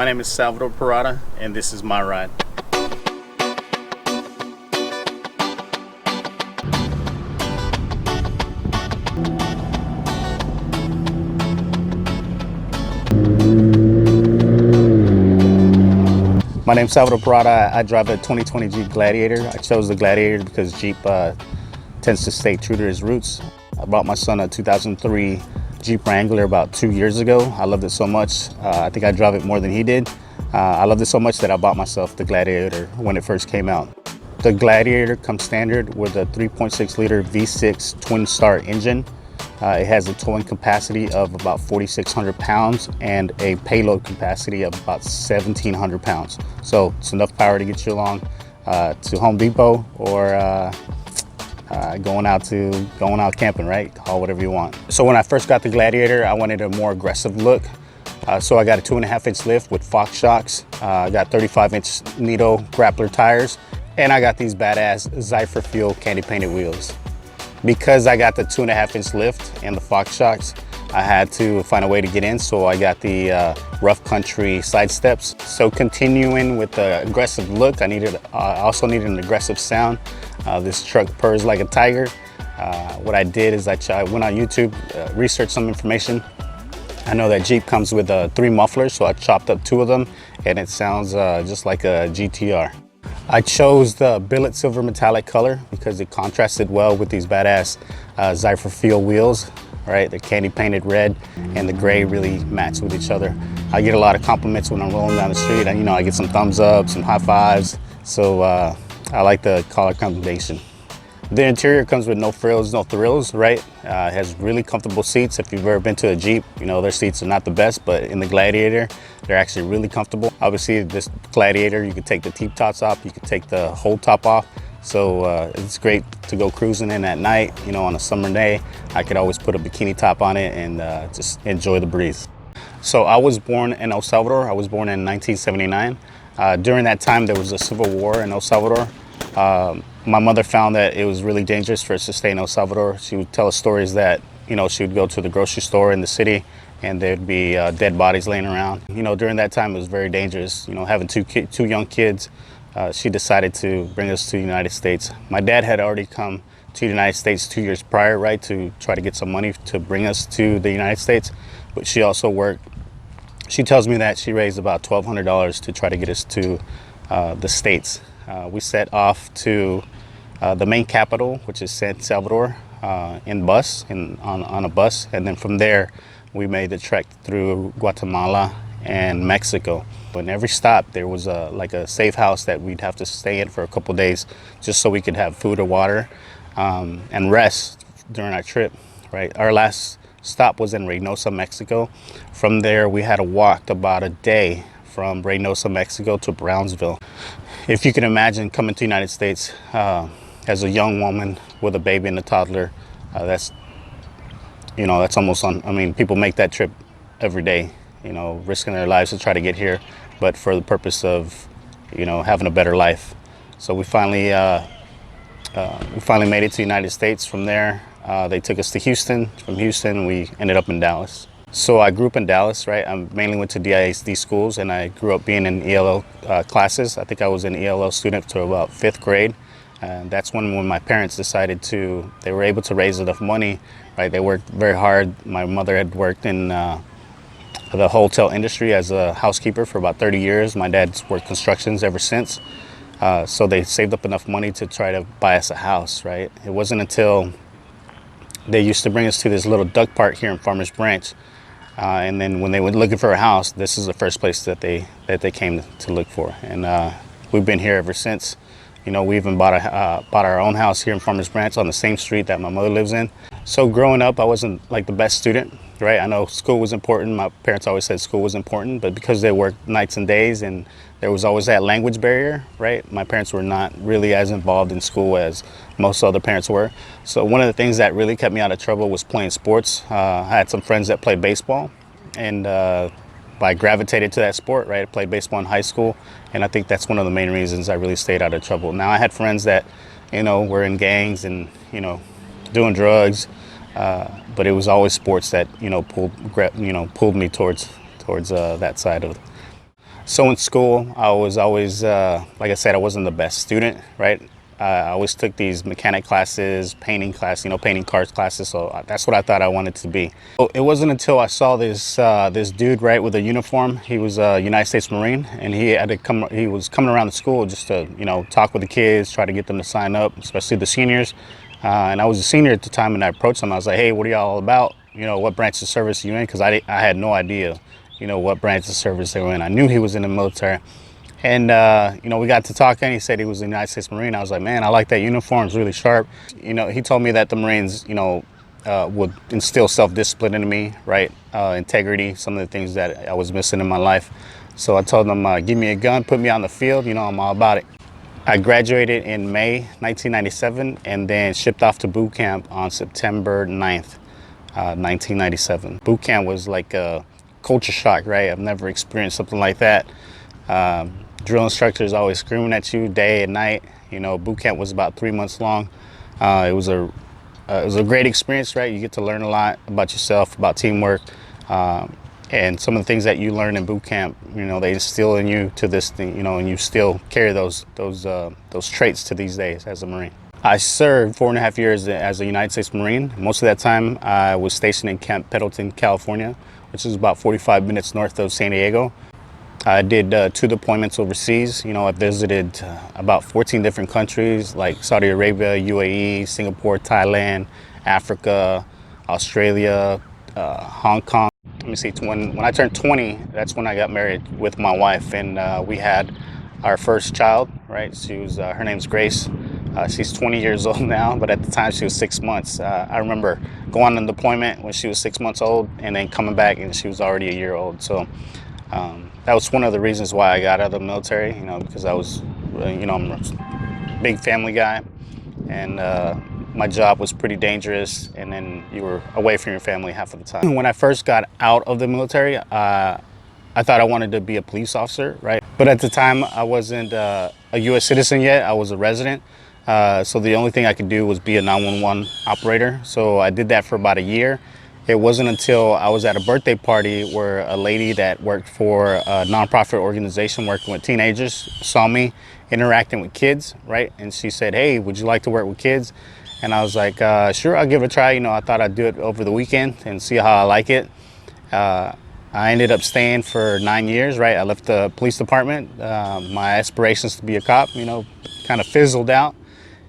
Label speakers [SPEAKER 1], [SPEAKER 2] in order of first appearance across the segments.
[SPEAKER 1] My name is Salvador Parada, and this is my ride. My name is Salvador Parada. I drive a 2020 Jeep Gladiator. I chose the Gladiator because Jeep tends to stay true to his roots. I bought my son a 2003 Jeep Wrangler about 2 years ago. I loved it so much. I think I drove it more than he did. I loved it so much that I bought myself the Gladiator when it first came out. The Gladiator comes standard with a 3.6 liter V6 twin star engine. It has a towing capacity of about 4,600 pounds and a payload capacity of about 1,700 pounds. So it's enough power to get you along to Home Depot or going out camping, right? Call whatever you want. So when I first got the Gladiator, I wanted a more aggressive look. So I got a 2.5-inch lift with Fox shocks. I got 35-inch Nito grappler tires, and I got these badass Zypher Fuel candy painted wheels. Because I got the 2.5-inch lift and the Fox shocks, I had to find a way to get in, so I got the rough country side steps. So continuing with the aggressive look, I also needed an aggressive sound. This truck purrs like a tiger. What I did is I went on YouTube, researched some information. I know that Jeep comes with 3 mufflers, so I chopped up 2 of them, and it sounds just like a GTR. I chose the billet silver metallic color because it contrasted well with these badass Zypher Fuel wheels, right? The candy painted red and the gray really match with each other. I get a lot of compliments when I'm rolling down the street, and I get some thumbs up, some high fives. So I like the color combination. The interior comes with no frills, no thrills, right? It has really comfortable seats. If you've ever been to a Jeep, their seats are not the best, but in the Gladiator, they're actually really comfortable. Obviously, this Gladiator, you can take the T-tops off, you can take the whole top off. So it's great to go cruising in at night, on a summer day. I could always put a bikini top on it and just enjoy the breeze. So I was born in El Salvador. I was born in 1979. During that time, there was a civil war in El Salvador. My mother found that it was really dangerous for us to stay in El Salvador. She would tell us stories that, she would go to the grocery store in the city and there'd be dead bodies laying around. During that time, it was very dangerous. Having two young kids, she decided to bring us to the United States. My dad had already come to the United States 2 years prior, right, to try to get some money to bring us to the United States. But she also worked. She tells me that she raised about $1,200 to try to get us to the States. We set off to the main capital, which is San Salvador, on a bus, and then from there we made the trek through Guatemala and Mexico. In every stop there was a safe house that we'd have to stay in for a couple days, just so we could have food or water and rest during our trip. Right, our last stop was in Reynosa, Mexico. From there we had to walk about a day from Reynosa, Mexico to Brownsville. If you can imagine coming to the United States as a young woman with a baby and a toddler, that's almost people make that trip every day, risking their lives to try to get here, but for the purpose of, having a better life. So we finally made it to the United States. From there, they took us to Houston. From Houston, we ended up in Dallas. So I grew up in Dallas, right? I mainly went to DISD schools, and I grew up being in ELL classes. I think I was an ELL student to about 5th grade. And that's when my parents decided they were able to raise enough money, right? They worked very hard. My mother had worked in the hotel industry as a housekeeper for about 30 years. My dad's worked constructions ever since. So they saved up enough money to try to buy us a house, right? It wasn't until they used to bring us to this little duck park here in Farmers Branch. And then when they were looking for a house, this is the first place that they came to look for. And we've been here ever since. We even bought our own house here in Farmers Branch on the same street that my mother lives in. So growing up, I wasn't like the best student, right? I know school was important. My parents always said school was important, but because they worked nights and days and there was always that language barrier, right? My parents were not really as involved in school as most other parents were. So one of the things that really kept me out of trouble was playing sports. I had some friends that played baseball, and I gravitated to that sport, right? I played baseball in high school, and I think that's one of the main reasons I really stayed out of trouble. Now, I had friends that, were in gangs and, doing drugs, but it was always sports that, pulled me towards that side of it. So in school, I was always, like I said, I wasn't the best student, right? I always took these mechanic classes, painting class, painting cars classes. So that's what I thought I wanted to be. It wasn't until I saw this dude, right, with a uniform. He was a United States Marine, and he had to come. He was coming around the school just to, talk with the kids, try to get them to sign up, especially the seniors. And I was a senior at the time, and I approached him. I was like, "Hey, what are y'all all about? What branch of service are you in?" Because I had no idea, what branch of service they were in. I knew he was in the military. And, we got to talking. He said he was a United States Marine. I was like, man, I like that uniform. It's really sharp. He told me that the Marines, would instill self-discipline into me, right? Integrity, some of the things that I was missing in my life. So I told him, give me a gun, put me on the field. I'm all about it. I graduated in May 1997 and then shipped off to boot camp on September 9th, 1997. Boot camp was like a culture shock, right? I've never experienced something like that. Drill instructors always screaming at you day and night. Boot camp was about 3 months long. It was a great experience, right? You get to learn a lot about yourself, about teamwork, and some of the things that you learn in boot camp. They instill in you to this thing, and you still carry those traits to these days as a Marine. I served 4.5 years as a United States Marine. Most of that time, I was stationed in Camp Pendleton, California, which is about 45 minutes north of San Diego. I did 2 deployments overseas. I visited about 14 different countries like Saudi Arabia, UAE, Singapore, Thailand, Africa, Australia, Hong Kong. Let me see, when I turned 20, that's when I got married with my wife, and we had our first child, right? Her name's Grace. She's 20 years old now, but at the time she was 6 months. I remember going on deployment when she was 6 months old and then coming back and she was already a year old. So that was one of the reasons why I got out of the military, because I was, I'm a big family guy, and my job was pretty dangerous, and then you were away from your family half of the time. When I first got out of the military, I thought I wanted to be a police officer, right? But at the time, I wasn't a U.S. citizen yet. I was a resident. So the only thing I could do was be a 911 operator. So I did that for about a year. It wasn't until I was at a birthday party where a lady that worked for a nonprofit organization working with teenagers saw me interacting with kids, right? And she said, "Hey, would you like to work with kids?" And I was like, sure, I'll give it a try. I thought I'd do it over the weekend and see how I like it. I ended up staying for 9 years, right? I left the police department. My aspirations to be a cop, kind of fizzled out.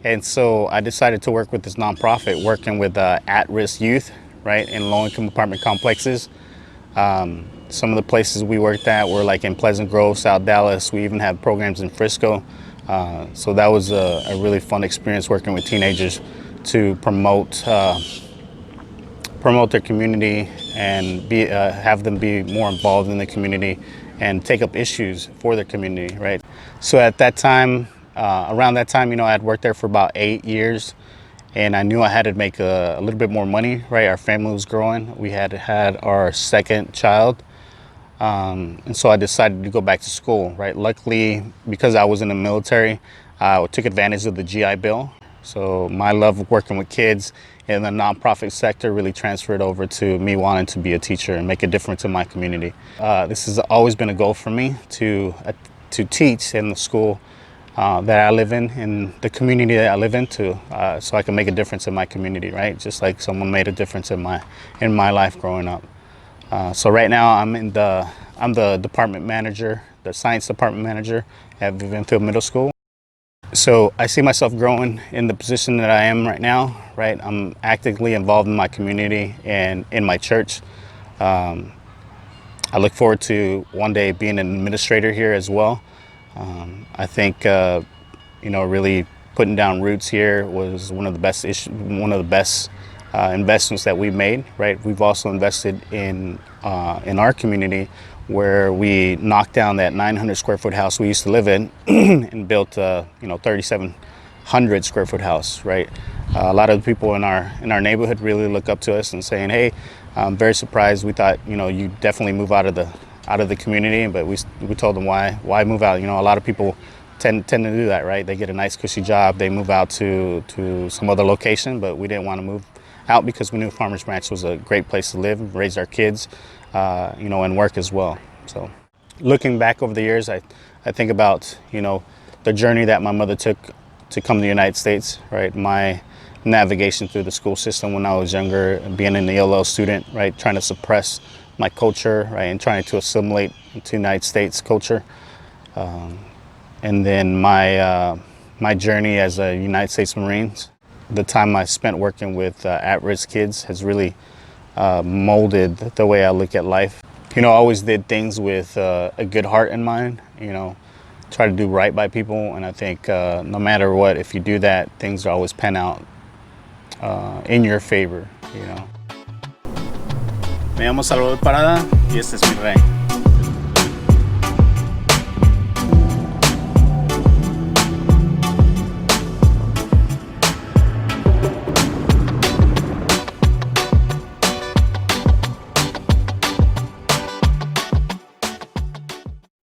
[SPEAKER 1] And so I decided to work with this nonprofit working with at-risk youth, right, in low-income apartment complexes. Some of the places we worked at were like in Pleasant Grove, South Dallas. We even had programs in Frisco. So that was a really fun experience working with teenagers to promote their community and have them be more involved in the community and take up issues for their community, right? So at that time, around that time, I had worked there for about 8 years, and I knew I had to make a little bit more money, right? Our family was growing. We had our second child. And so I decided to go back to school, right? Luckily, because I was in the military, I took advantage of the GI Bill. So my love of working with kids in the nonprofit sector really transferred over to me wanting to be a teacher and make a difference in my community. This has always been a goal for me to teach in the school that I live in the community that I live in, so I can make a difference in my community, right? Just like someone made a difference in my life growing up. So right now I'm the department manager, the science department manager at Vivianfield Middle School. So I see myself growing in the position that I am right now, right? I'm actively involved in my community and in my church. I look forward to one day being an administrator here as well. I think, really putting down roots here was one of the best investments that we've made, right? We've also invested in our community, where we knocked down that 900 square foot house we used to live in and built a 3,700 square foot house, right? A lot of the people in our neighborhood really look up to us and saying, "Hey, I'm very surprised. We thought you definitely move out of the community," but we told them why move out. A lot of people tend to do that, right? They get a nice cushy job, they move out to some other location, but we didn't want to move out because we knew Farmers Branch was a great place to live, raise our kids, and work as well. Looking back over the years, I think about, the journey that my mother took to come to the United States, right? My navigation through the school system when I was younger, being an ELL student, right? Trying to suppress my culture, right? And trying to assimilate into United States culture. And then my journey as a United States Marines. The time I spent working with at-risk kids has really molded the way I look at life. I always did things with a good heart in mind, try to do right by people. And I think no matter what, if you do that, things always pan out in your favor, Me llamo Salvador Parada y este es mi rey.